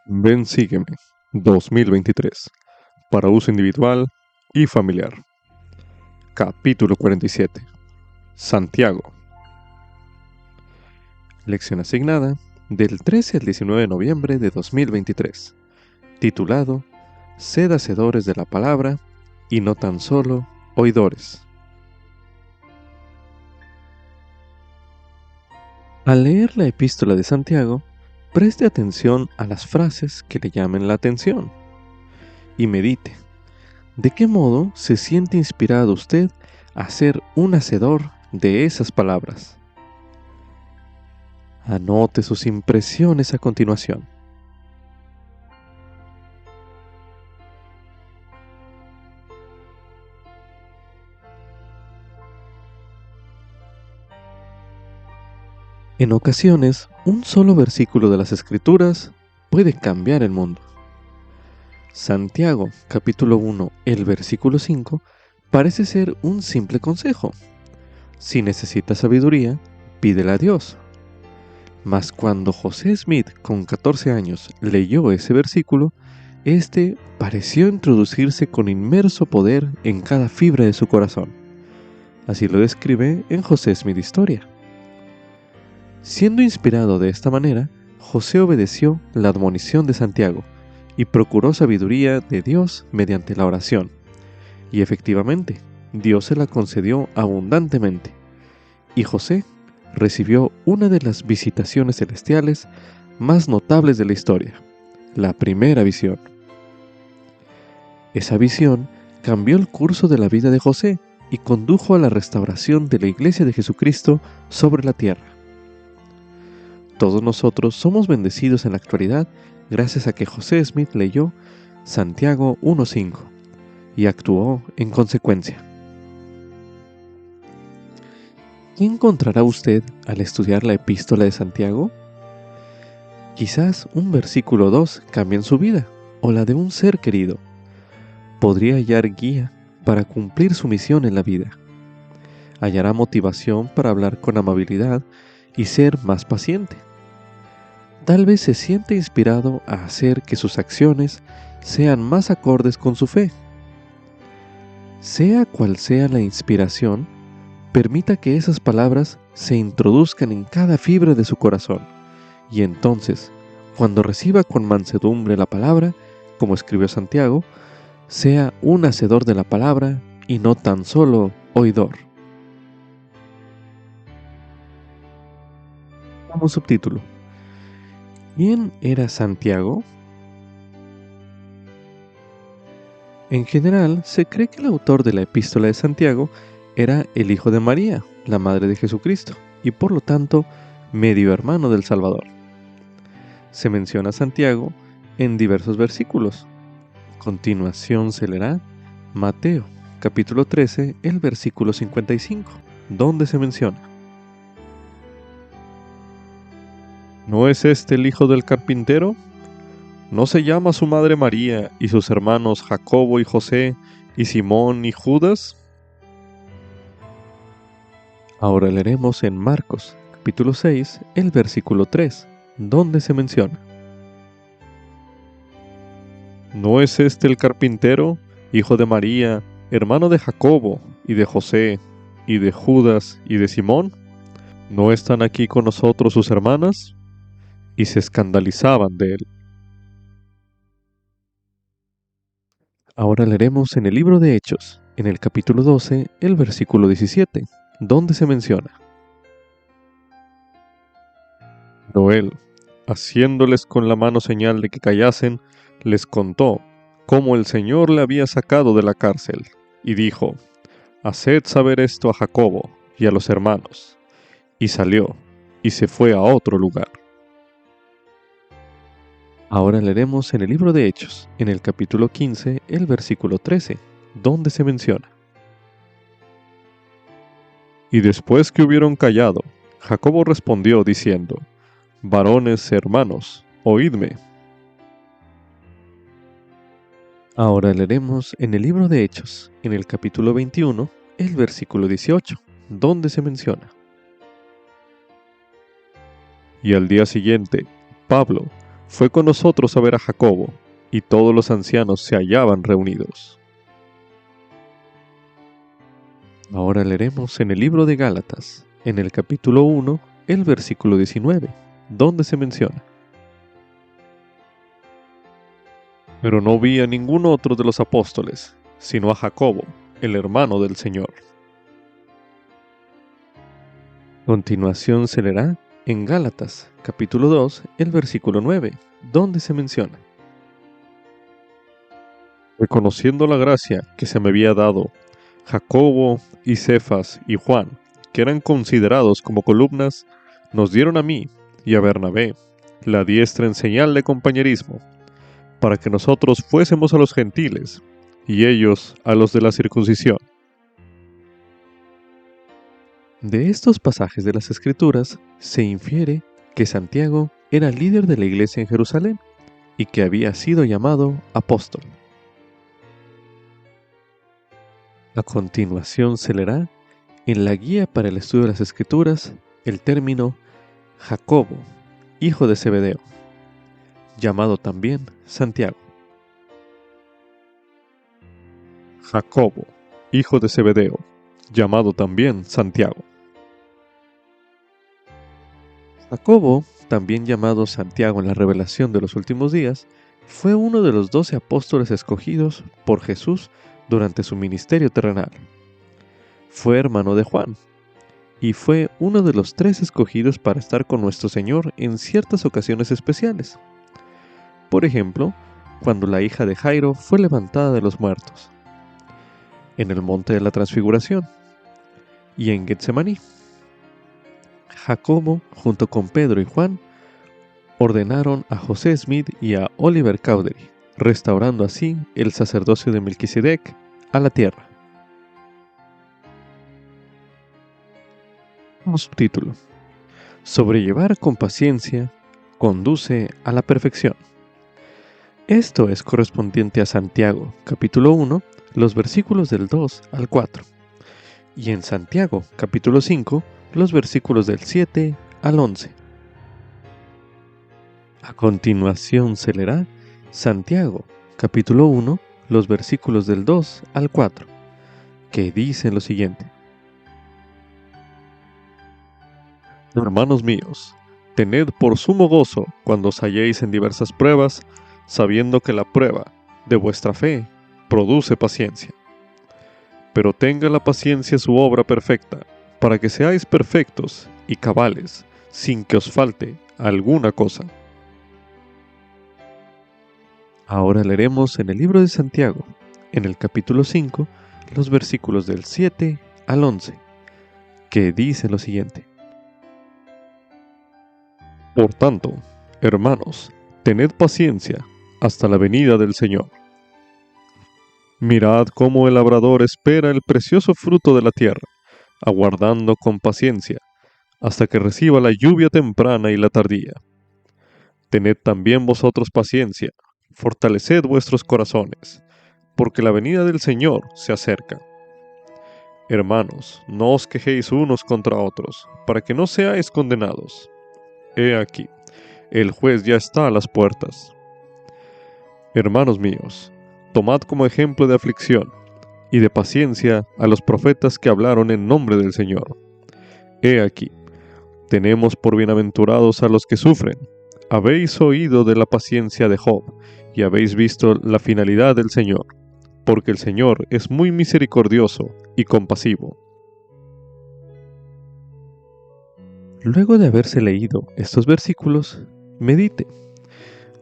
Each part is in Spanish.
Ven, sígueme 2023 para uso individual y familiar. Capítulo 47. Santiago. Lección asignada del 13 al 19 de noviembre de 2023. Titulado Sed hacedores de la palabra y no tan solo oidores. Al leer la epístola de Santiago, preste atención a las frases que le llamen la atención y medite. ¿De qué modo se siente inspirado usted a ser un hacedor de esas palabras? Anote sus impresiones a continuación. En ocasiones, un solo versículo de las Escrituras puede cambiar el mundo. Santiago, capítulo 1, el versículo 5, parece ser un simple consejo. Si necesitas sabiduría, pídela a Dios. Mas cuando José Smith, con 14 años, leyó ese versículo, este pareció introducirse con inmerso poder en cada fibra de su corazón. Así lo describe en José Smith Historia. Siendo inspirado de esta manera, José obedeció la admonición de Santiago y procuró sabiduría de Dios mediante la oración. Y efectivamente, Dios se la concedió abundantemente. Y José recibió una de las visitaciones celestiales más notables de la historia, la primera visión. Esa visión cambió el curso de la vida de José y condujo a la restauración de la Iglesia de Jesucristo sobre la tierra. Todos nosotros somos bendecidos en la actualidad gracias a que José Smith leyó Santiago 1:5 y actuó en consecuencia. ¿Qué encontrará usted al estudiar la epístola de Santiago? Quizás un versículo 2 cambie en su vida o la de un ser querido. Podría hallar guía para cumplir su misión en la vida. Hallará motivación para hablar con amabilidad y ser más paciente. Tal vez se siente inspirado a hacer que sus acciones sean más acordes con su fe. Sea cual sea la inspiración, permita que esas palabras se introduzcan en cada fibra de su corazón, y entonces, cuando reciba con mansedumbre la palabra, como escribió Santiago, sea un hacedor de la palabra y no tan solo oidor. Como subtítulo: ¿quién era Santiago? En general, se cree que el autor de la epístola de Santiago era el hijo de María, la madre de Jesucristo, y por lo tanto, medio hermano del Salvador. Se menciona a Santiago en diversos versículos. A continuación se leerá Mateo, capítulo 13, el versículo 55, donde se menciona: ¿no es este el hijo del carpintero? ¿No se llama su madre María y sus hermanos Jacobo y José y Simón y Judas? Ahora leeremos en Marcos, capítulo 6, el versículo 3, donde se menciona: ¿no es este el carpintero, hijo de María, hermano de Jacobo y de José y de Judas y de Simón? ¿No están aquí con nosotros sus hermanas? Y se escandalizaban de él. Ahora leeremos en el libro de Hechos, en el capítulo 12, el versículo 17, donde se menciona: pero él, haciéndoles con la mano señal de que callasen, les contó cómo el Señor le había sacado de la cárcel, y dijo: haced saber esto a Jacobo y a los hermanos. Y salió, y se fue a otro lugar. Ahora leeremos en el libro de Hechos, en el capítulo 15, el versículo 13, donde se menciona: y después que hubieron callado, Jacobo respondió diciendo: varones hermanos, oídme. Ahora leeremos en el libro de Hechos, en el capítulo 21, el versículo 18, donde se menciona: y al día siguiente, Pablo, fue con nosotros a ver a Jacobo, y todos los ancianos se hallaban reunidos. Ahora leeremos en el libro de Gálatas, en el capítulo 1, el versículo 19, donde se menciona: Pero no vi a ningún otro de los apóstoles, sino a Jacobo, el hermano del Señor. Continuación se leerá en Gálatas, capítulo 2, el versículo 9, donde se menciona: Reconociendo la gracia que se me había dado, Jacobo y Cefas y Juan, que eran considerados como columnas, nos dieron a mí y a Bernabé la diestra en señal de compañerismo, para que nosotros fuésemos a los gentiles, y ellos a los de la circuncisión. De estos pasajes de las Escrituras se infiere que Santiago era líder de la iglesia en Jerusalén y que había sido llamado apóstol. A continuación se leerá en la guía para el estudio de las Escrituras el término Jacobo, hijo de Zebedeo, llamado también Santiago. Jacobo, hijo de Zebedeo, llamado también Santiago. Jacobo, también llamado Santiago en la revelación de los últimos días, fue uno de los 12 apóstoles escogidos por Jesús durante su ministerio terrenal. Fue hermano de Juan, y fue uno de los 3 escogidos para estar con nuestro Señor en ciertas ocasiones especiales. Por ejemplo, cuando la hija de Jairo fue levantada de los muertos, en el monte de la Transfiguración y en Getsemaní. Jacobo, junto con Pedro y Juan, ordenaron a José Smith y a Oliver Cowdery, restaurando así el sacerdocio de Melquisedec a la tierra. Como subtítulo: Sobrellevar con paciencia conduce a la perfección. Esto es correspondiente a Santiago, capítulo 1, los versículos del 2 al 4, y en Santiago, capítulo 5, los versículos del 7 al 11. A continuación se leerá Santiago, capítulo 1, los versículos del 2 al 4, que dicen lo siguiente: Hermanos míos, tened por sumo gozo cuando os halléis en diversas pruebas, sabiendo que la prueba de vuestra fe produce paciencia. Pero tenga la paciencia su obra perfecta, para que seáis perfectos y cabales, sin que os falte alguna cosa. Ahora leeremos en el libro de Santiago, en el capítulo 5, los versículos del 7 al 11, que dice lo siguiente: Por tanto, hermanos, tened paciencia hasta la venida del Señor. Mirad cómo el labrador espera el precioso fruto de la tierra, aguardando con paciencia hasta que reciba la lluvia temprana y la tardía. Tened también vosotros paciencia, fortaleced vuestros corazones, porque la venida del Señor se acerca. Hermanos, no os quejéis unos contra otros, para que no seáis condenados. He aquí, el juez ya está a las puertas. Hermanos míos, tomad como ejemplo de aflicción y de paciencia a los profetas que hablaron en nombre del Señor. He aquí, tenemos por bienaventurados a los que sufren. Habéis oído de la paciencia de Job, y habéis visto la finalidad del Señor, porque el Señor es muy misericordioso y compasivo. Luego de haberse leído estos versículos, medite.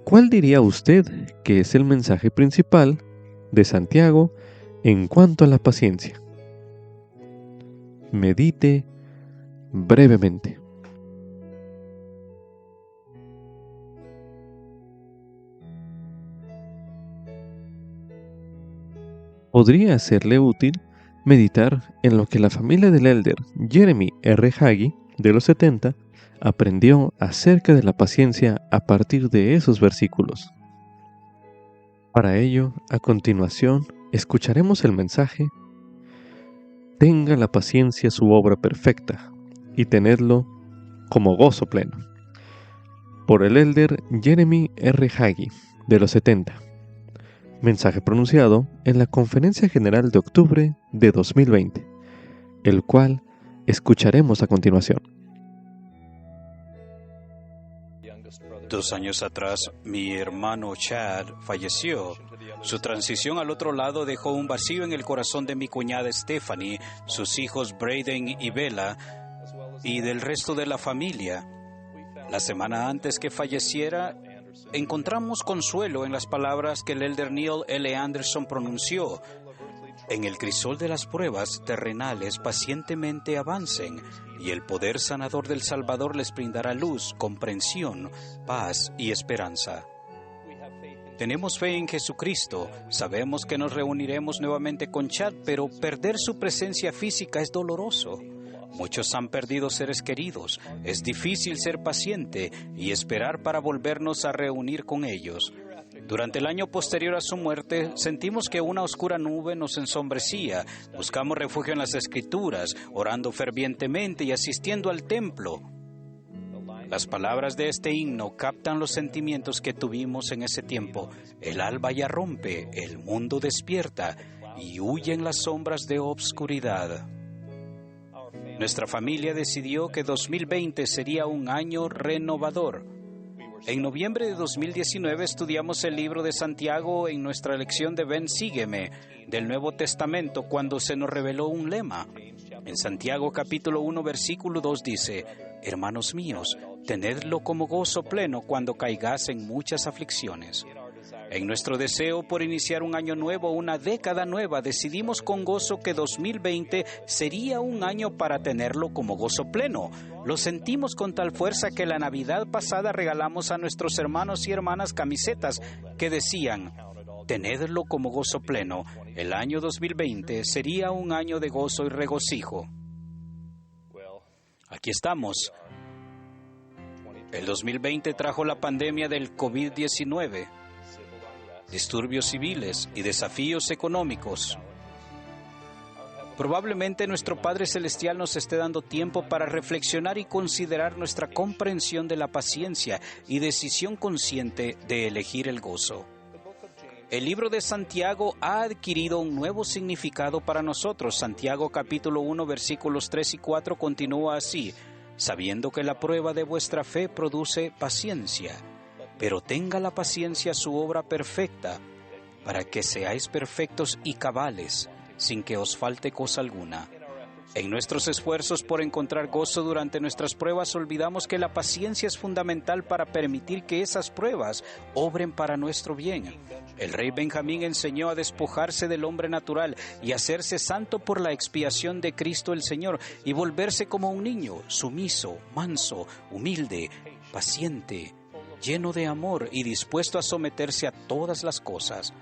¿Cuál diría usted que es el mensaje principal de Santiago en cuanto a la paciencia? Medite brevemente. Podría serle útil meditar en lo que la familia del elder Jeremy R. Hagee de los 70 aprendió acerca de la paciencia a partir de esos versículos. Para ello, a continuación, escucharemos el mensaje: Tenga la paciencia su obra perfecta, y tenedlo como gozo pleno. por el elder Jeremy R. Hagee, de los 70. Mensaje pronunciado en la Conferencia General de octubre de 2020, el cual escucharemos a continuación. 2 años atrás, mi hermano Chad falleció. Su transición al otro lado dejó un vacío en el corazón de mi cuñada Stephanie, sus hijos Braden y Bella, y del resto de la familia. La semana antes que falleciera, encontramos consuelo en las palabras que el elder Neil L. Anderson pronunció. En el crisol de las pruebas terrenales pacientemente avancen, y el poder sanador del Salvador les brindará luz, comprensión, paz y esperanza. Tenemos fe en Jesucristo, sabemos que nos reuniremos nuevamente con Chad, pero perder su presencia física es doloroso. Muchos han perdido seres queridos, es difícil ser paciente y esperar para volvernos a reunir con ellos. Durante el año posterior a su muerte, sentimos que una oscura nube nos ensombrecía. Buscamos refugio en las Escrituras, orando fervientemente y asistiendo al templo. Las palabras de este himno captan los sentimientos que tuvimos en ese tiempo. El alba ya rompe, el mundo despierta y huyen las sombras de obscuridad. Nuestra familia decidió que 2020 sería un año renovador. En noviembre de 2019 estudiamos el libro de Santiago en nuestra lección de Ven, sígueme, del Nuevo Testamento, cuando se nos reveló un lema. En Santiago capítulo 1, versículo 2 dice: Hermanos míos, tenedlo como gozo pleno cuando caigáis en muchas aflicciones. En nuestro deseo por iniciar un año nuevo, una década nueva, decidimos con gozo que 2020 sería un año para tenerlo como gozo pleno. Lo sentimos con tal fuerza que la Navidad pasada regalamos a nuestros hermanos y hermanas camisetas que decían: tenedlo como gozo pleno. El año 2020 sería un año de gozo y regocijo. Aquí estamos. El 2020 trajo la pandemia del COVID-19. Disturbios civiles y desafíos económicos. Probablemente nuestro Padre Celestial nos esté dando tiempo para reflexionar y considerar nuestra comprensión de la paciencia y decisión consciente de elegir el gozo. El libro de Santiago ha adquirido un nuevo significado para nosotros. Santiago capítulo 1 versículos 3 y 4 continúa así: sabiendo que la prueba de vuestra fe produce paciencia. Pero tenga la paciencia su obra perfecta, para que seáis perfectos y cabales, sin que os falte cosa alguna. En nuestros esfuerzos por encontrar gozo durante nuestras pruebas, olvidamos que la paciencia es fundamental para permitir que esas pruebas obren para nuestro bien. El rey Benjamín enseñó a despojarse del hombre natural y hacerse santo por la expiación de Cristo el Señor, y volverse como un niño, sumiso, manso, humilde, paciente, lleno de amor y dispuesto a someterse a todas las cosas.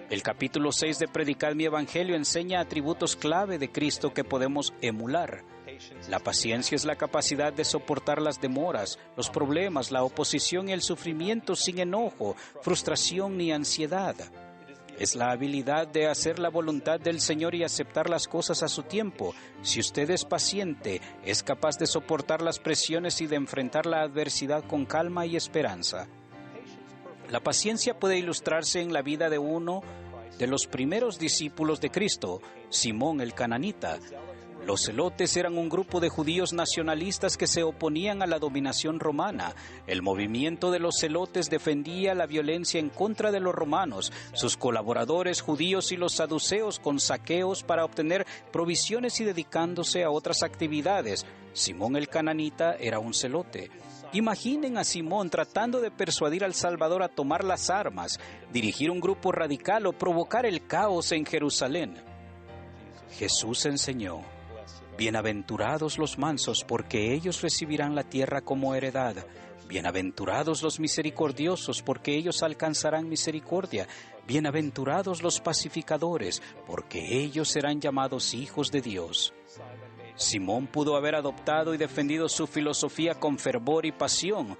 El capítulo 6 de Predicad mi Evangelio enseña atributos clave de Cristo que podemos emular. La paciencia es la capacidad de soportar las demoras, los problemas, la oposición y el sufrimiento sin enojo, frustración ni ansiedad. Es la habilidad de hacer la voluntad del Señor y aceptar las cosas a su tiempo. Si usted es paciente, es capaz de soportar las presiones y de enfrentar la adversidad con calma y esperanza. La paciencia puede ilustrarse en la vida de uno de los primeros discípulos de Cristo, Simón el Cananita. Los celotes eran un grupo de judíos nacionalistas que se oponían a la dominación romana. El movimiento de los celotes defendía la violencia en contra de los romanos, sus colaboradores judíos y los saduceos con saqueos para obtener provisiones y dedicándose a otras actividades. Simón el Cananita era un celote. Imaginen a Simón tratando de persuadir al Salvador a tomar las armas, dirigir un grupo radical o provocar el caos en Jerusalén. Jesús enseñó: bienaventurados los mansos, porque ellos recibirán la tierra como heredad. Bienaventurados los misericordiosos, porque ellos alcanzarán misericordia. Bienaventurados los pacificadores, porque ellos serán llamados hijos de Dios. Simón pudo haber adoptado y defendido su filosofía con fervor y pasión,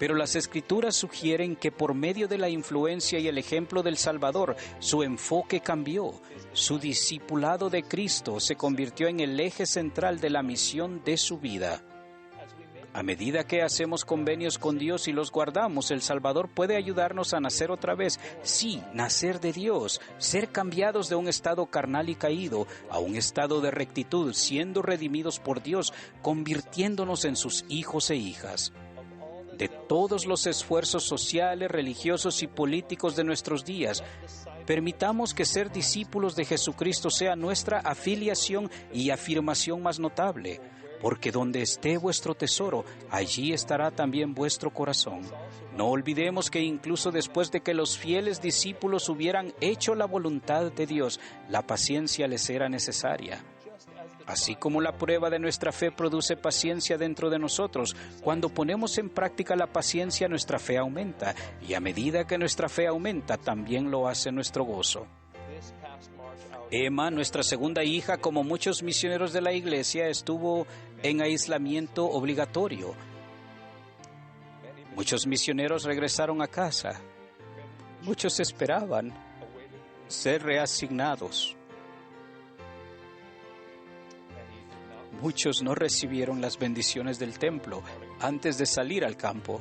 pero las Escrituras sugieren que por medio de la influencia y el ejemplo del Salvador, su enfoque cambió. Su discipulado de Cristo se convirtió en el eje central de la misión de su vida. A medida que hacemos convenios con Dios y los guardamos, el Salvador puede ayudarnos a nacer otra vez. Sí, nacer de Dios, ser cambiados de un estado carnal y caído a un estado de rectitud, siendo redimidos por Dios, convirtiéndonos en sus hijos e hijas. De todos los esfuerzos sociales, religiosos y políticos de nuestros días, permitamos que ser discípulos de Jesucristo sea nuestra afiliación y afirmación más notable. Porque donde esté vuestro tesoro, allí estará también vuestro corazón. No olvidemos que incluso después de que los fieles discípulos hubieran hecho la voluntad de Dios, la paciencia les era necesaria. Así como la prueba de nuestra fe produce paciencia dentro de nosotros, cuando ponemos en práctica la paciencia, nuestra fe aumenta, y a medida que nuestra fe aumenta, también lo hace nuestro gozo. Emma, nuestra segunda hija, como muchos misioneros de la iglesia, estuvo en aislamiento obligatorio. Muchos misioneros regresaron a casa. Muchos esperaban ser reasignados. Muchos no recibieron las bendiciones del templo antes de salir al campo.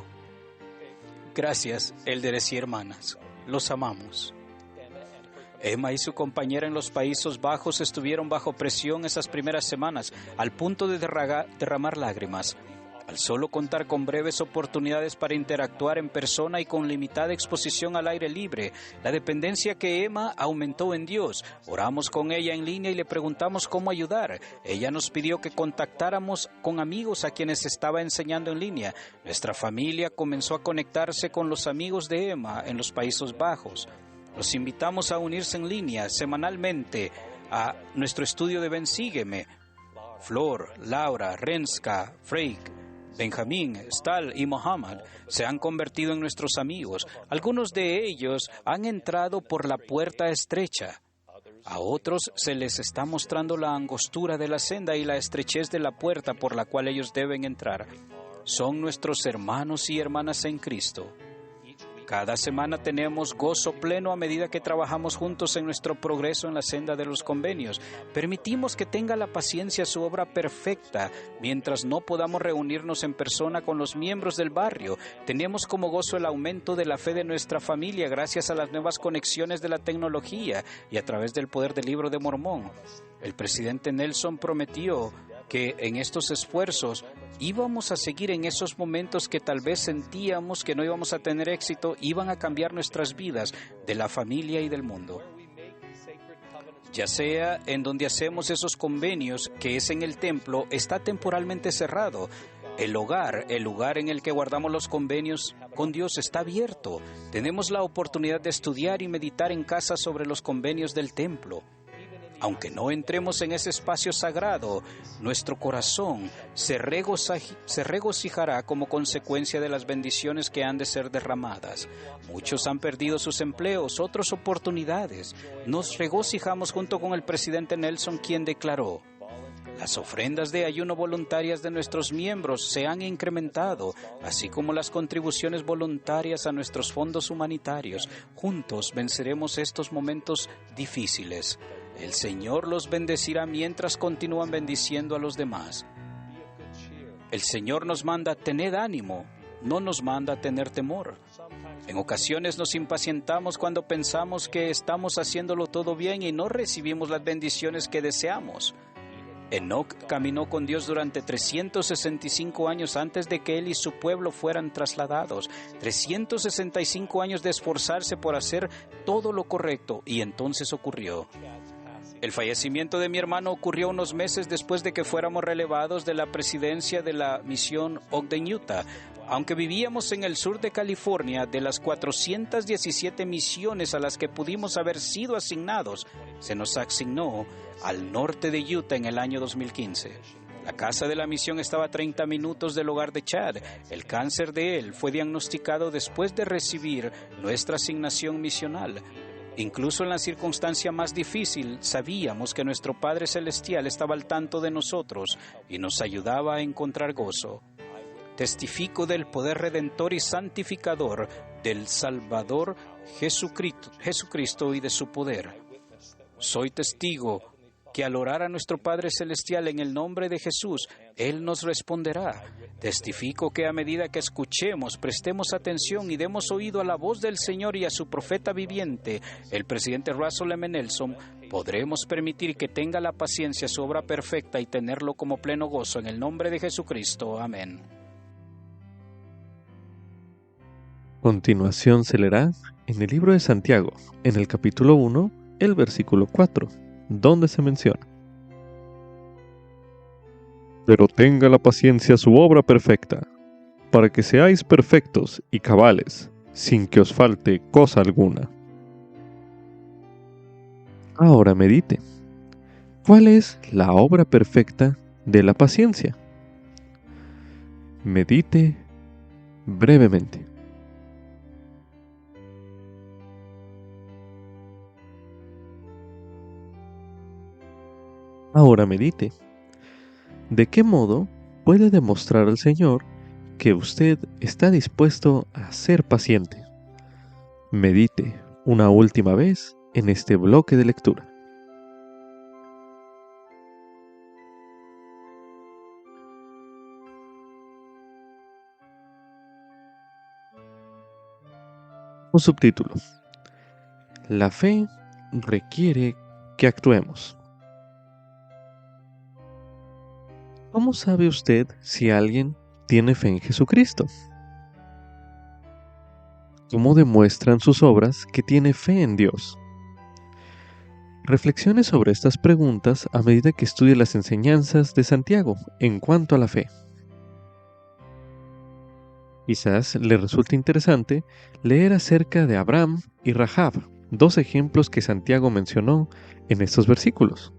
Gracias, élderes y hermanas. Los amamos. Emma y su compañera en los Países Bajos estuvieron bajo presión esas primeras semanas, al punto de derramar lágrimas. Al solo contar con breves oportunidades para interactuar en persona y con limitada exposición al aire libre, la dependencia que Emma aumentó en Dios. Oramos con ella en línea y le preguntamos cómo ayudar. Ella nos pidió que contactáramos con amigos a quienes estaba enseñando en línea. Nuestra familia comenzó a conectarse con los amigos de Emma en los Países Bajos. Los invitamos a unirse en línea semanalmente a nuestro estudio de Ven Sígueme. Flor, Laura, Renska, Freik, Benjamín, Stal y Mohammed se han convertido en nuestros amigos. Algunos de ellos han entrado por la puerta estrecha. A otros se les está mostrando la angostura de la senda y la estrechez de la puerta por la cual ellos deben entrar. Son nuestros hermanos y hermanas en Cristo. Cada semana tenemos gozo pleno a medida que trabajamos juntos en nuestro progreso en la senda de los convenios. Permitimos que tenga la paciencia su obra perfecta mientras no podamos reunirnos en persona con los miembros del barrio. Tenemos como gozo el aumento de la fe de nuestra familia gracias a las nuevas conexiones de la tecnología y a través del poder del Libro de Mormón. El presidente Nelson prometió que en estos esfuerzos íbamos a seguir en esos momentos que tal vez sentíamos que no íbamos a tener éxito, iban a cambiar nuestras vidas, de la familia y del mundo. Ya sea en donde hacemos esos convenios, que es en el templo, está temporalmente cerrado. El lugar en el que guardamos los convenios con Dios está abierto. Tenemos la oportunidad de estudiar y meditar en casa sobre los convenios del templo. Aunque no entremos en ese espacio sagrado, nuestro corazón se regocijará como consecuencia de las bendiciones que han de ser derramadas. Muchos han perdido sus empleos, otras oportunidades. Nos regocijamos junto con el presidente Nelson, quien declaró: las ofrendas de ayuno voluntarias de nuestros miembros se han incrementado, así como las contribuciones voluntarias a nuestros fondos humanitarios. Juntos venceremos estos momentos difíciles. El Señor los bendecirá mientras continúan bendiciendo a los demás. El Señor nos manda: tened ánimo, no nos manda tener temor. En ocasiones nos impacientamos cuando pensamos que estamos haciéndolo todo bien y no recibimos las bendiciones que deseamos. Enoc caminó con Dios durante 365 años antes de que él y su pueblo fueran trasladados. 365 años de esforzarse por hacer todo lo correcto, y entonces ocurrió. El fallecimiento de mi hermano ocurrió unos meses después de que fuéramos relevados de la presidencia de la misión Ogden, Utah. Aunque vivíamos en el sur de California, de las 417 misiones a las que pudimos haber sido asignados, se nos asignó al norte de Utah en el año 2015. La casa de la misión estaba a 30 minutos del hogar de Chad. El cáncer de él fue diagnosticado después de recibir nuestra asignación misional. Incluso en la circunstancia más difícil, sabíamos que nuestro Padre Celestial estaba al tanto de nosotros y nos ayudaba a encontrar gozo. Testifico del poder redentor y santificador del Salvador Jesucristo y de su poder. Soy testigo que al orar a nuestro Padre Celestial en el nombre de Jesús, Él nos responderá. Testifico que a medida que escuchemos, prestemos atención y demos oído a la voz del Señor y a su profeta viviente, el presidente Russell M. Nelson, podremos permitir que tenga la paciencia su obra perfecta y tenerlo como pleno gozo en el nombre de Jesucristo. Amén. Continuación se leerá en el libro de Santiago, en el capítulo 1, el versículo 4, donde se menciona: Pero tenga la paciencia su obra perfecta, para que seáis perfectos y cabales, sin que os falte cosa alguna. Ahora medite. ¿Cuál es la obra perfecta de la paciencia? Medite brevemente. Ahora medite. ¿De qué modo puede demostrar al Señor que usted está dispuesto a ser paciente? Medite una última vez en este bloque de lectura. Un subtítulo: La fe requiere que actuemos. ¿Cómo sabe usted si alguien tiene fe en Jesucristo? ¿Cómo demuestran sus obras que tiene fe en Dios? Reflexione sobre estas preguntas a medida que estudie las enseñanzas de Santiago en cuanto a la fe. Quizás le resulte interesante leer acerca de Abraham y Rahab, dos ejemplos que Santiago mencionó en estos versículos.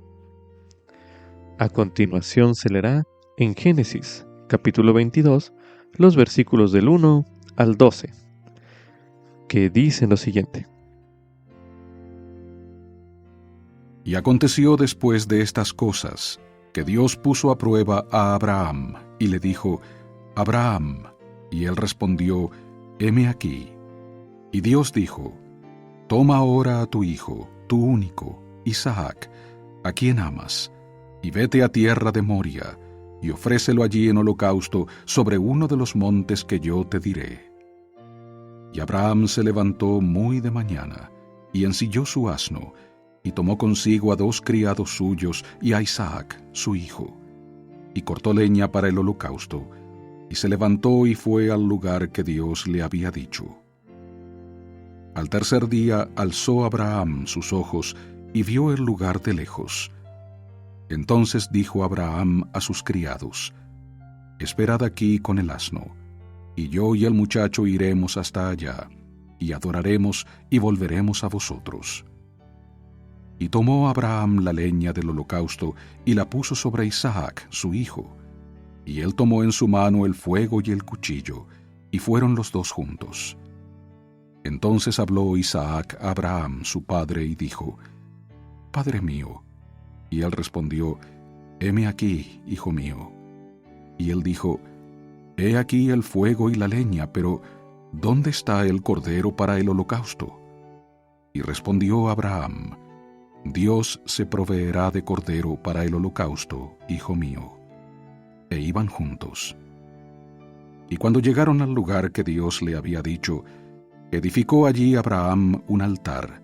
A continuación se leerá en Génesis, capítulo 22, los versículos del 1 al 12, que dicen lo siguiente: Y aconteció después de estas cosas, que Dios puso a prueba a Abraham, y le dijo: Abraham. Y él respondió: heme aquí. Y Dios dijo: Toma ahora a tu hijo, tu único, Isaac, a quien amas, y vete a tierra de Moria, y ofrécelo allí en holocausto sobre uno de los montes que yo te diré. Y Abraham se levantó muy de mañana, y ensilló su asno, y tomó consigo a 2 criados suyos y a Isaac, su hijo, y cortó leña para el holocausto, y se levantó y fue al lugar que Dios le había dicho. Al tercer día alzó Abraham sus ojos y vio el lugar de lejos. Entonces dijo Abraham a sus criados: Esperad aquí con el asno, y yo y el muchacho iremos hasta allá, y adoraremos y volveremos a vosotros. Y tomó Abraham la leña del holocausto y la puso sobre Isaac, su hijo, y él tomó en su mano el fuego y el cuchillo, y fueron los dos juntos. Entonces habló Isaac a Abraham, su padre, y dijo: Padre mío. Y él respondió: Heme aquí, hijo mío. Y él dijo: He aquí el fuego y la leña, pero ¿dónde está el cordero para el holocausto? Y respondió Abraham: Dios se proveerá de cordero para el holocausto, hijo mío. E iban juntos. Y cuando llegaron al lugar que Dios le había dicho, edificó allí Abraham un altar,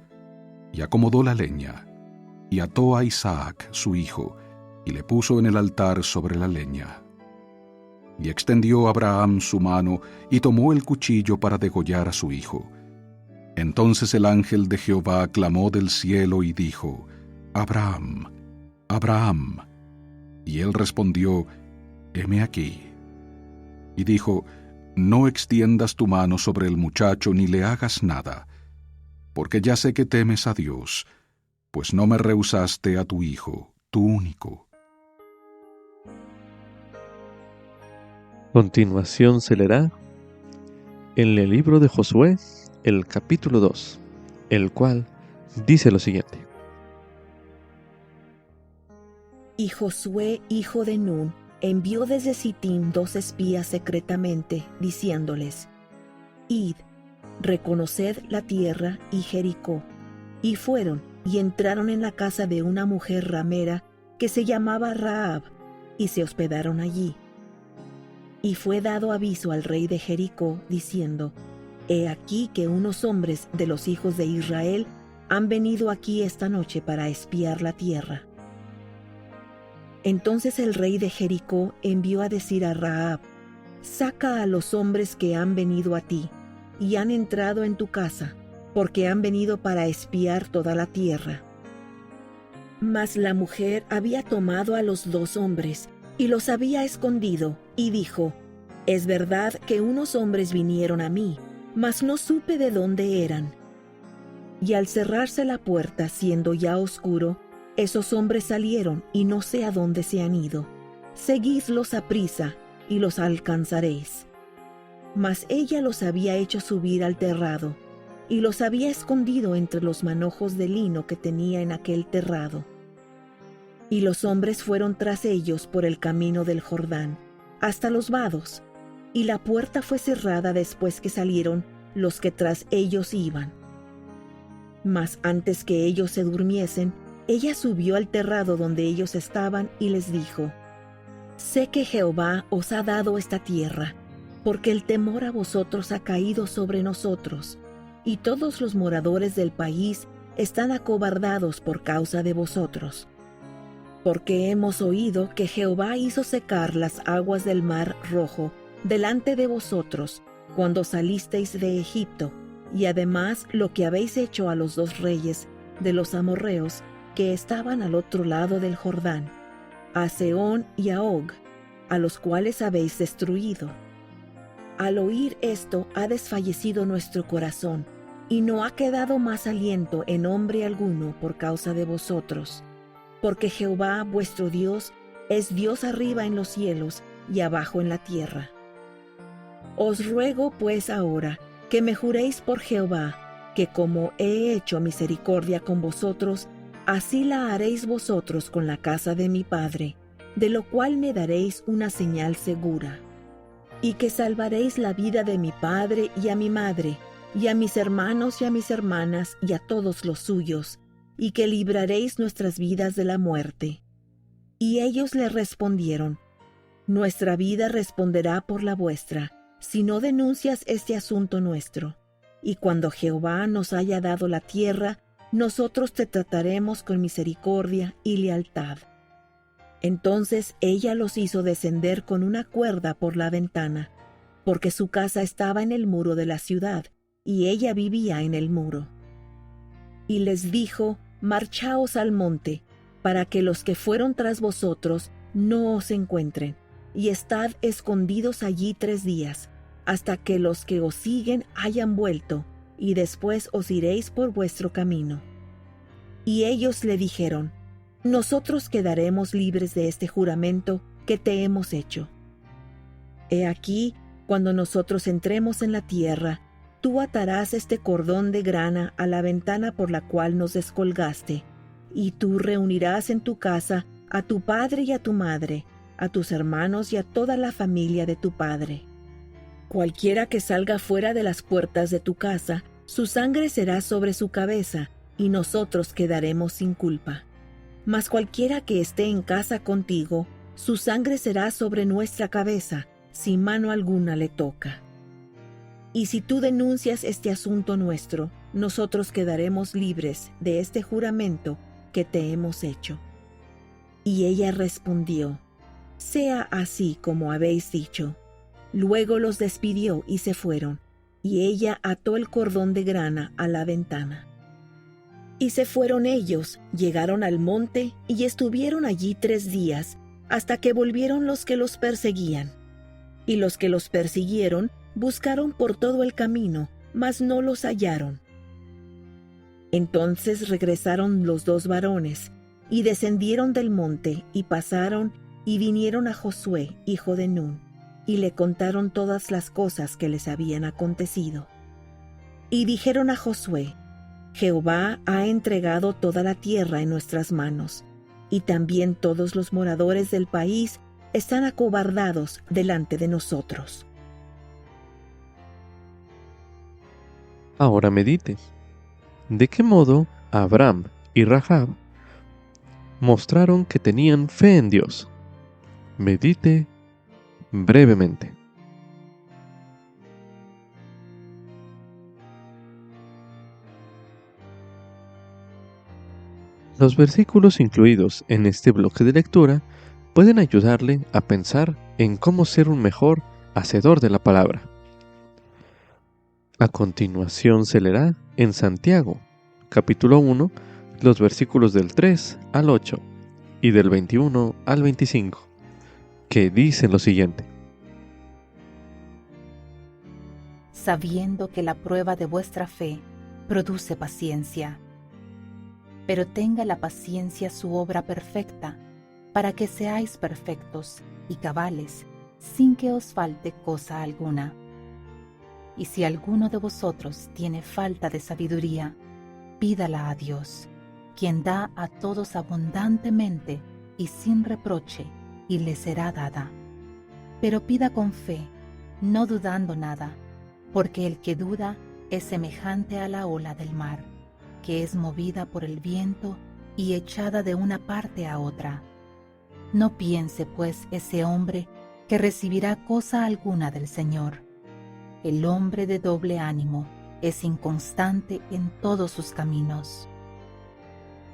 y acomodó la leña, y ató a Isaac, su hijo, y le puso en el altar sobre la leña. Y extendió Abraham su mano, y tomó el cuchillo para degollar a su hijo. Entonces el ángel de Jehová clamó del cielo y dijo: Abraham, Abraham. Y él respondió: Heme aquí. Y dijo: No extiendas tu mano sobre el muchacho ni le hagas nada, porque ya sé que temes a Dios, pues no me rehusaste a tu hijo, tu único. Continuación se leerá en el libro de Josué, el capítulo 2, el cual dice lo siguiente: Y Josué, hijo de Nun, envió desde Sittim 2 espías secretamente, diciéndoles: Id, reconoced la tierra y Jericó. Y fueron, y entraron en la casa de una mujer ramera que se llamaba Rahab, y se hospedaron allí. Y fue dado aviso al rey de Jericó, diciendo: He aquí que unos hombres de los hijos de Israel han venido aquí esta noche para espiar la tierra. Entonces el rey de Jericó envió a decir a Rahab: Saca a los hombres que han venido a ti, y han entrado en tu casa, porque han venido para espiar toda la tierra. Mas la mujer había tomado a los 2 hombres, y los había escondido, y dijo: Es verdad que unos hombres vinieron a mí, mas no supe de dónde eran. Y al cerrarse la puerta, siendo ya oscuro, esos hombres salieron, y no sé a dónde se han ido. Seguidlos aprisa, y los alcanzaréis. Mas ella los había hecho subir al terrado, y los había escondido entre los manojos de lino que tenía en aquel terrado. Y los hombres fueron tras ellos por el camino del Jordán, hasta los vados, y la puerta fue cerrada después que salieron los que tras ellos iban. Mas antes que ellos se durmiesen, ella subió al terrado donde ellos estaban y les dijo: Sé que Jehová os ha dado esta tierra, porque el temor a vosotros ha caído sobre nosotros, y todos los moradores del país están acobardados por causa de vosotros. Porque hemos oído que Jehová hizo secar las aguas del mar Rojo delante de vosotros cuando salisteis de Egipto, y además lo que habéis hecho a los 2 reyes de los amorreos que estaban al otro lado del Jordán, a Sehón y a Og, a los cuales habéis destruido. Al oír esto ha desfallecido nuestro corazón, y no ha quedado más aliento en hombre alguno por causa de vosotros, porque Jehová vuestro Dios es Dios arriba en los cielos y abajo en la tierra. Os ruego pues ahora que me juréis por Jehová, que como he hecho misericordia con vosotros, así la haréis vosotros con la casa de mi padre, de lo cual me daréis una señal segura, y que salvaréis la vida de mi padre y a mi madre, y a mis hermanos y a mis hermanas y a todos los suyos, y que libraréis nuestras vidas de la muerte. Y ellos le respondieron: Nuestra vida responderá por la vuestra, si no denuncias este asunto nuestro. Y cuando Jehová nos haya dado la tierra, nosotros te trataremos con misericordia y lealtad. Entonces ella los hizo descender con una cuerda por la ventana, porque su casa estaba en el muro de la ciudad, y ella vivía en el muro. Y les dijo: Marchaos al monte, para que los que fueron tras vosotros no os encuentren, y estad escondidos allí 3 días, hasta que los que os siguen hayan vuelto, y después os iréis por vuestro camino. Y ellos le dijeron: Nosotros quedaremos libres de este juramento que te hemos hecho. He aquí, cuando nosotros entremos en la tierra, tú atarás este cordón de grana a la ventana por la cual nos descolgaste, y tú reunirás en tu casa a tu padre y a tu madre, a tus hermanos y a toda la familia de tu padre. Cualquiera que salga fuera de las puertas de tu casa, su sangre será sobre su cabeza, y nosotros quedaremos sin culpa. Mas cualquiera que esté en casa contigo, su sangre será sobre nuestra cabeza, si mano alguna le toca. Y si tú denuncias este asunto nuestro, nosotros quedaremos libres de este juramento que te hemos hecho. Y ella respondió: Sea así como habéis dicho. Luego los despidió y se fueron, y ella ató el cordón de grana a la ventana. Y se fueron ellos, llegaron al monte y estuvieron allí 3 días, hasta que volvieron los que los perseguían. Y los que los persiguieron buscaron por todo el camino, mas no los hallaron. Entonces regresaron los 2 varones, y descendieron del monte, y pasaron, y vinieron a Josué, hijo de Nun, y le contaron todas las cosas que les habían acontecido. Y dijeron a Josué: Jehová ha entregado toda la tierra en nuestras manos, y también todos los moradores del país están acobardados delante de nosotros. Ahora medite. ¿De qué modo Abraham y Rahab mostraron que tenían fe en Dios. Medite brevemente. Los versículos incluidos en este bloque de lectura pueden ayudarle a pensar en cómo ser un mejor hacedor de la palabra. A continuación se leerá en Santiago, capítulo 1, los versículos del 3 al 8 y del 21 al 25, que dicen lo siguiente. Sabiendo que la prueba de vuestra fe produce paciencia. Pero tenga la paciencia su obra perfecta, para que seáis perfectos y cabales, sin que os falte cosa alguna. Y si alguno de vosotros tiene falta de sabiduría, pídala a Dios, quien da a todos abundantemente y sin reproche, y le será dada. Pero pida con fe, no dudando nada, porque el que duda es semejante a la ola del mar, que es movida por el viento y echada de una parte a otra. No piense, pues, ese hombre que recibirá cosa alguna del Señor. El hombre de doble ánimo es inconstante en todos sus caminos.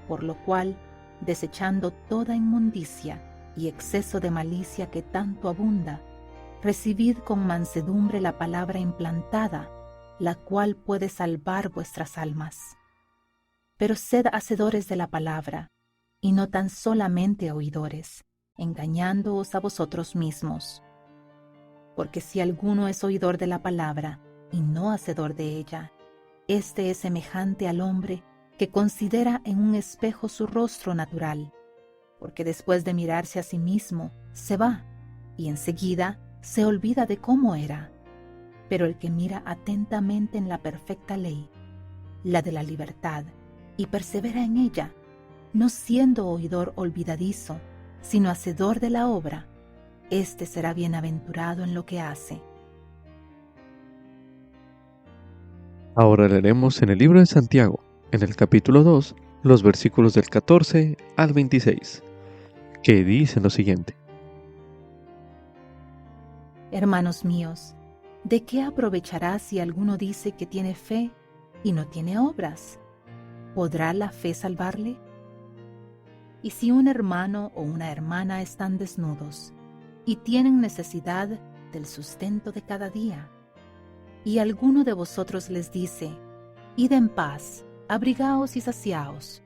Por lo cual, desechando toda inmundicia y exceso de malicia que tanto abunda, recibid con mansedumbre la palabra implantada, la cual puede salvar vuestras almas. Pero sed hacedores de la palabra, y no tan solamente oidores, engañándoos a vosotros mismos. Porque si alguno es oidor de la palabra, y no hacedor de ella, éste es semejante al hombre que considera en un espejo su rostro natural, porque después de mirarse a sí mismo, se va, y enseguida se olvida de cómo era. Pero el que mira atentamente en la perfecta ley, la de la libertad, y persevera en ella, no siendo oidor olvidadizo, sino hacedor de la obra, éste será bienaventurado en lo que hace. Ahora leeremos en el libro de Santiago, en el capítulo 2, los versículos del 14 al 26, que dicen lo siguiente. Hermanos míos, ¿de qué aprovechará si alguno dice que tiene fe y no tiene obras? ¿Podrá la fe salvarle? Y si un hermano o una hermana están desnudos y tienen necesidad del sustento de cada día, y alguno de vosotros les dice, id en paz, abrigaos y saciaos,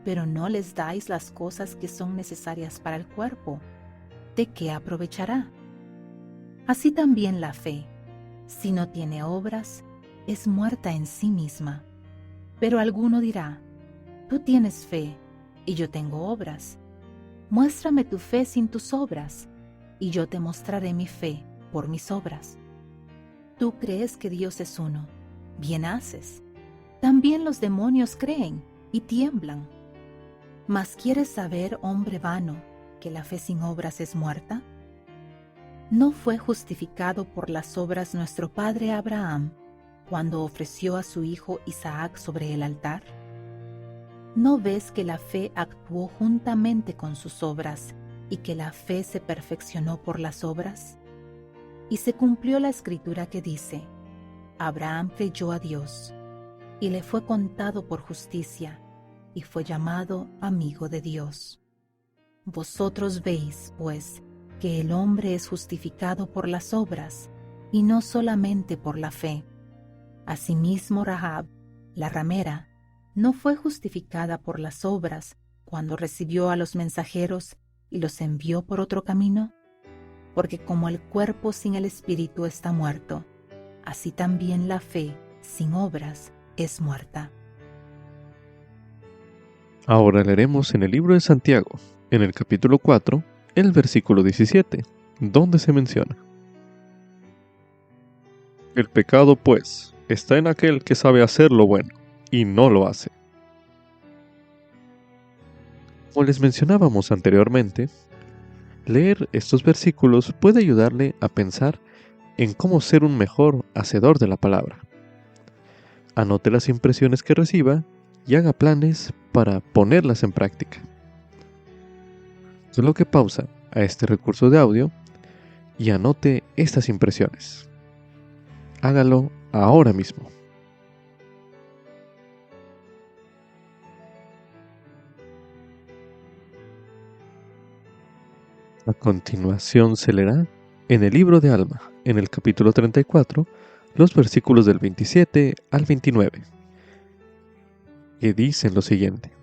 pero no les dais las cosas que son necesarias para el cuerpo, ¿de qué aprovechará? Así también la fe, si no tiene obras, es muerta en sí misma. Pero alguno dirá, tú tienes fe, y yo tengo obras. Muéstrame tu fe sin tus obras, y yo te mostraré mi fe por mis obras. Tú crees que Dios es uno, bien haces. También los demonios creen y tiemblan. ¿Mas quieres saber, hombre vano, que la fe sin obras es muerta? ¿No fue justificado por las obras nuestro padre Abraham cuando ofreció a su hijo Isaac sobre el altar? ¿No ves que la fe actuó juntamente con sus obras y que la fe se perfeccionó por las obras? Y se cumplió la escritura que dice, Abraham creyó a Dios, y le fue contado por justicia, y fue llamado amigo de Dios. Vosotros veis, pues, que el hombre es justificado por las obras, y no solamente por la fe. Asimismo Rahab, la ramera, no fue justificada por las obras cuando recibió a los mensajeros y los envió por otro camino, porque como el cuerpo sin el espíritu está muerto, así también la fe sin obras es muerta. Ahora leeremos en el libro de Santiago, en el capítulo 4, el versículo 17, donde se menciona: El pecado, pues, está en aquel que sabe hacer lo bueno y no lo hace. Como les mencionábamos anteriormente, leer estos versículos puede ayudarle a pensar en cómo ser un mejor hacedor de la palabra. Anote las impresiones que reciba y haga planes para ponerlas en práctica. Solo que pausa a este recurso de audio y anote estas impresiones. Hágalo ahora mismo. A continuación se leerá en el libro de Alma, en el capítulo 34, los versículos del 27 al 29, que dicen lo siguiente.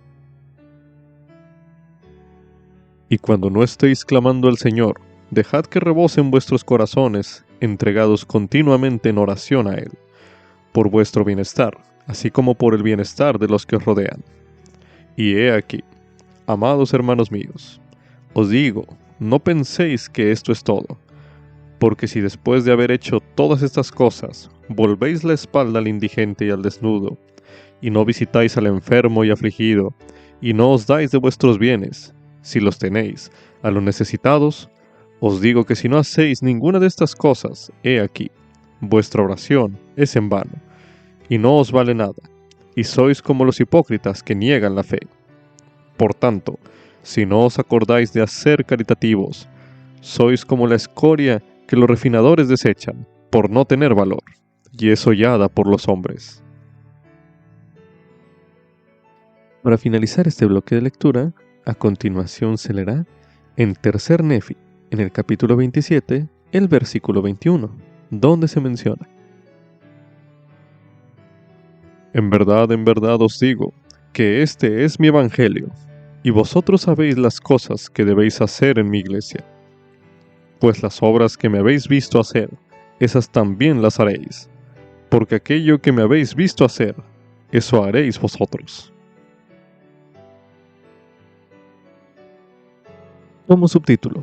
Y cuando no estéis clamando al Señor, dejad que rebosen vuestros corazones, entregados continuamente en oración a Él, por vuestro bienestar, así como por el bienestar de los que os rodean. Y he aquí, amados hermanos míos, os digo, no penséis que esto es todo, porque si después de haber hecho todas estas cosas, volvéis la espalda al indigente y al desnudo, y no visitáis al enfermo y afligido, y no os dais de vuestros bienes, si los tenéis, a los necesitados, os digo que si no hacéis ninguna de estas cosas, he aquí, vuestra oración es en vano, y no os vale nada, y sois como los hipócritas que niegan la fe. Por tanto, si no os acordáis de hacer caritativos, sois como la escoria que los refinadores desechan, por no tener valor, y es hollada por los hombres. Para finalizar este bloque de lectura, a continuación se leerá en Tercer Nefi, en el capítulo 27, el versículo 21, donde se menciona: en verdad os digo, que este es mi evangelio, y vosotros sabéis las cosas que debéis hacer en mi iglesia. Pues las obras que me habéis visto hacer, esas también las haréis, porque aquello que me habéis visto hacer, eso haréis vosotros. Como subtítulo: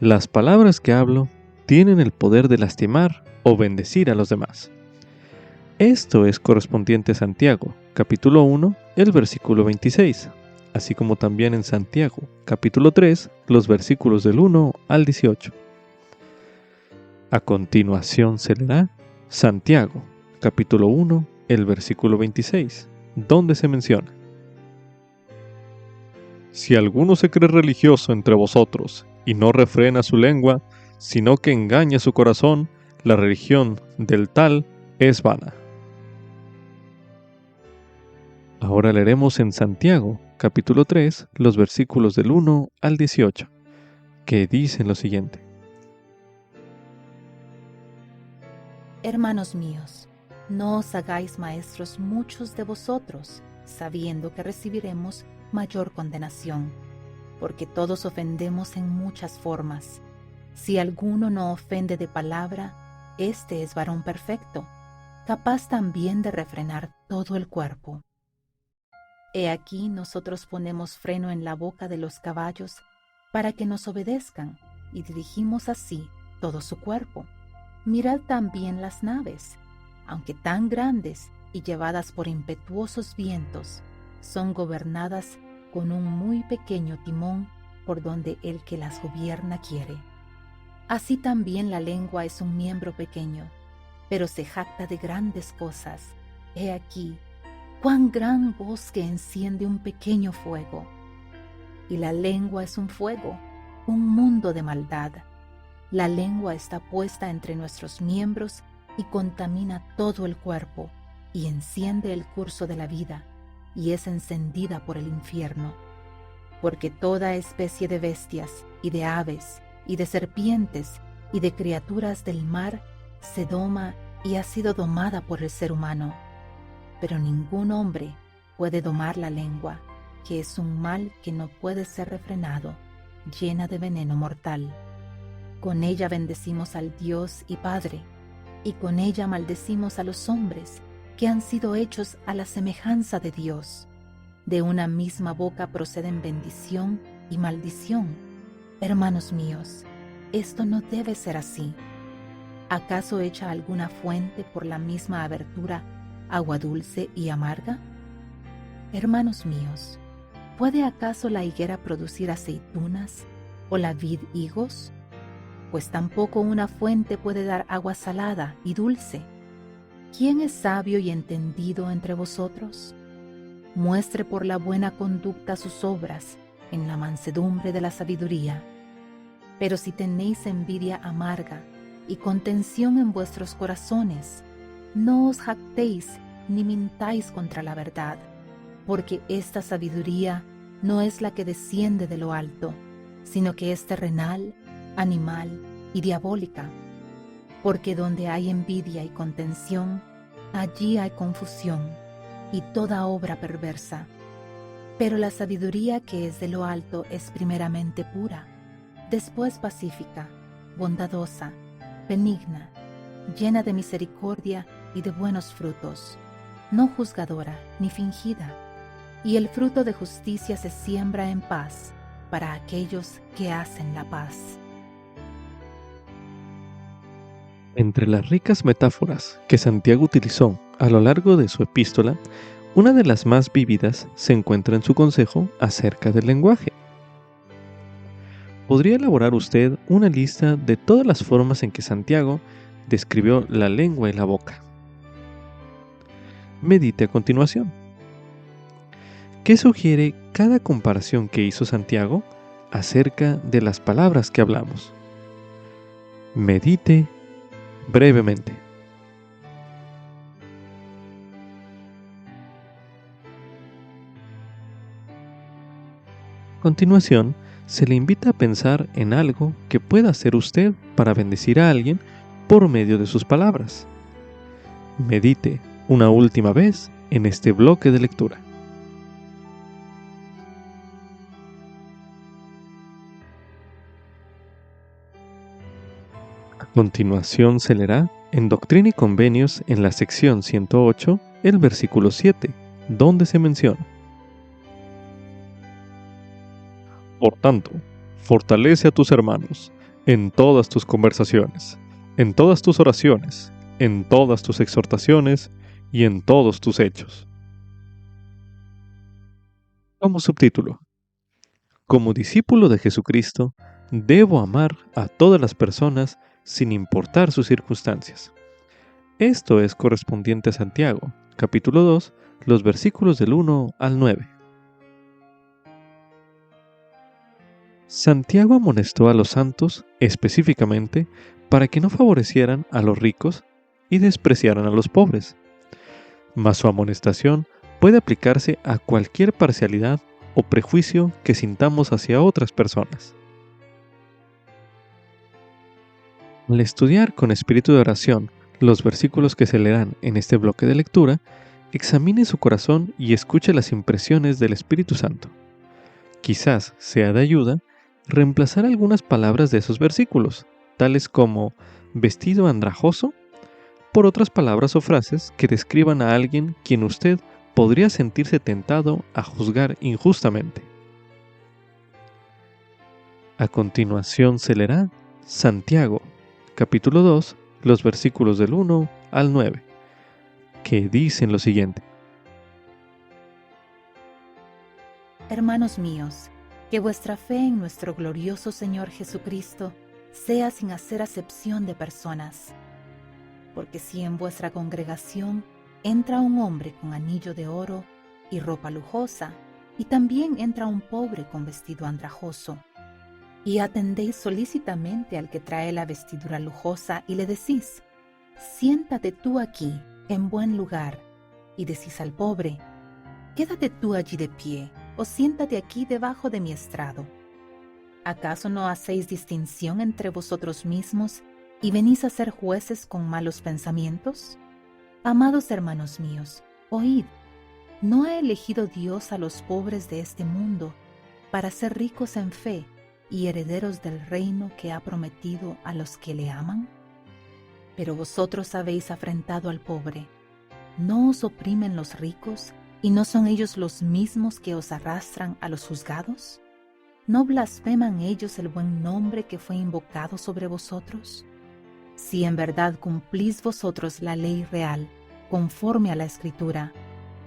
las palabras que hablo tienen el poder de lastimar o bendecir a los demás. Esto es correspondiente a Santiago, capítulo 1, el versículo 26, así como también en Santiago, capítulo 3, los versículos del 1 al 18. A continuación se leerá Santiago, capítulo 1, el versículo 26, donde se menciona: si alguno se cree religioso entre vosotros y no refrena su lengua, sino que engaña su corazón, la religión del tal es vana. Ahora leeremos en Santiago, capítulo 3, los versículos del 1 al 18, que dicen lo siguiente: Hermanos míos, no os hagáis maestros muchos de vosotros, sabiendo que recibiremos mayor condenación, porque todos ofendemos en muchas formas. Si alguno no ofende de palabra, este es varón perfecto, capaz también de refrenar todo el cuerpo. He aquí nosotros ponemos freno en la boca de los caballos para que nos obedezcan, y dirigimos así todo su cuerpo. Mirad también las naves, aunque tan grandes y llevadas por impetuosos vientos, son gobernadas con un muy pequeño timón por donde el que las gobierna quiere. Así también la lengua es un miembro pequeño, pero se jacta de grandes cosas. He aquí, cuán gran bosque enciende un pequeño fuego. Y la lengua es un fuego, un mundo de maldad. La lengua está puesta entre nuestros miembros y contamina todo el cuerpo, y enciende el curso de la vida, y es encendida por el infierno. Porque toda especie de bestias, y de aves, y de serpientes, y de criaturas del mar, se doma y ha sido domada por el ser humano. Pero ningún hombre puede domar la lengua, que es un mal que no puede ser refrenado, llena de veneno mortal. Con ella bendecimos al Dios y Padre, y con ella maldecimos a los hombres, que han sido hechos a la semejanza de Dios. De una misma boca proceden bendición y maldición. Hermanos míos, esto no debe ser así. ¿Acaso echa alguna fuente por la misma abertura agua dulce y amarga? Hermanos míos, ¿puede acaso la higuera producir aceitunas o la vid higos? Pues tampoco una fuente puede dar agua salada y dulce. ¿Quién es sabio y entendido entre vosotros? muestre por la buena conducta sus obras en la mansedumbre de la sabiduría. Pero si tenéis envidia amarga y contención en vuestros corazones, no os jactéis ni mintáis contra la verdad, porque esta sabiduría no es la que desciende de lo alto, sino que es terrenal, animal y diabólica. Porque donde hay envidia y contención, allí hay confusión y toda obra perversa. Pero la sabiduría que es de lo alto es primeramente pura, después pacífica, bondadosa, benigna, llena de misericordia y de buenos frutos, no juzgadora ni fingida. Y el fruto de justicia se siembra en paz para aquellos que hacen la paz. Entre las ricas metáforas que Santiago utilizó a lo largo de su epístola, una de las más vívidas se encuentra en su consejo acerca del lenguaje. ¿Podría elaborar usted una lista de todas las formas en que Santiago describió la lengua y la boca? Medite a continuación. ¿Qué sugiere cada comparación que hizo Santiago acerca de las palabras que hablamos? Medite brevemente. A continuación, se le invita a pensar en algo que pueda hacer usted para bendecir a alguien por medio de sus palabras. Medite una última vez en este bloque de lectura. A continuación se leerá en Doctrina y Convenios en la sección 108, el versículo 7, donde se menciona: Por tanto, fortalece a tus hermanos en todas tus conversaciones, en todas tus oraciones, en todas tus exhortaciones y en todos tus hechos. Como subtítulo: Como discípulo de Jesucristo, debo amar a todas las personas sin importar sus circunstancias. Esto es correspondiente a Santiago, capítulo 2, los versículos del 1 al 9. Santiago amonestó a los santos específicamente para que no favorecieran a los ricos y despreciaran a los pobres. Mas su amonestación puede aplicarse a cualquier parcialidad o prejuicio que sintamos hacia otras personas. Al estudiar con espíritu de oración los versículos que se leerán en este bloque de lectura, examine su corazón y escuche las impresiones del Espíritu Santo. Quizás sea de ayuda reemplazar algunas palabras de esos versículos, tales como vestido andrajoso, por otras palabras o frases que describan a alguien quien usted podría sentirse tentado a juzgar injustamente. A continuación se leerá Santiago, capítulo 2, los versículos del 1 al 9, que dicen lo siguiente: Hermanos míos, que vuestra fe en nuestro glorioso Señor Jesucristo sea sin hacer acepción de personas. Porque si en vuestra congregación entra un hombre con anillo de oro y ropa lujosa, y también entra un pobre con vestido andrajoso, y atendéis solícitamente al que trae la vestidura lujosa y le decís: siéntate tú aquí, en buen lugar, y decís al pobre: quédate tú allí de pie, o siéntate aquí debajo de mi estrado. ¿Acaso no hacéis distinción entre vosotros mismos y venís a ser jueces con malos pensamientos? Amados hermanos míos, oíd, ¿no ha elegido Dios a los pobres de este mundo para ser ricos en fe y herederos del reino que ha prometido a los que le aman? Pero vosotros habéis afrentado al pobre. ¿No os oprimen los ricos y no son ellos los mismos que os arrastran a los juzgados? ¿No blasfeman ellos el buen nombre que fue invocado sobre vosotros? Si en verdad cumplís vosotros la ley real, conforme a la Escritura,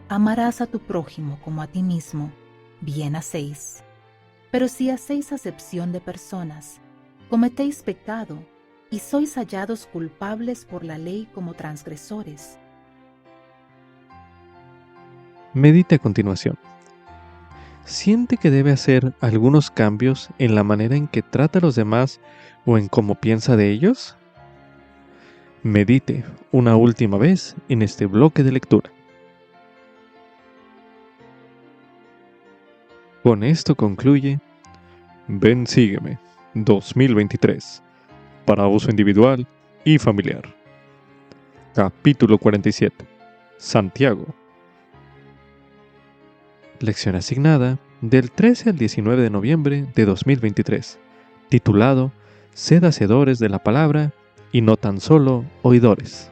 amarás a tu prójimo como a ti mismo, bien hacéis. Pero si hacéis acepción de personas, cometéis pecado y sois hallados culpables por la ley como transgresores. Medite a continuación. ¿Siente que debe hacer algunos cambios en la manera en que trata a los demás o en cómo piensa de ellos? Medite una última vez en este bloque de lectura. Con esto concluye Ven Sígueme 2023 para uso individual y familiar. Capítulo 47. Santiago. Lección asignada del 13 al 19 de noviembre de 2023, titulado Sed hacedores de la palabra y no tan solo oidores.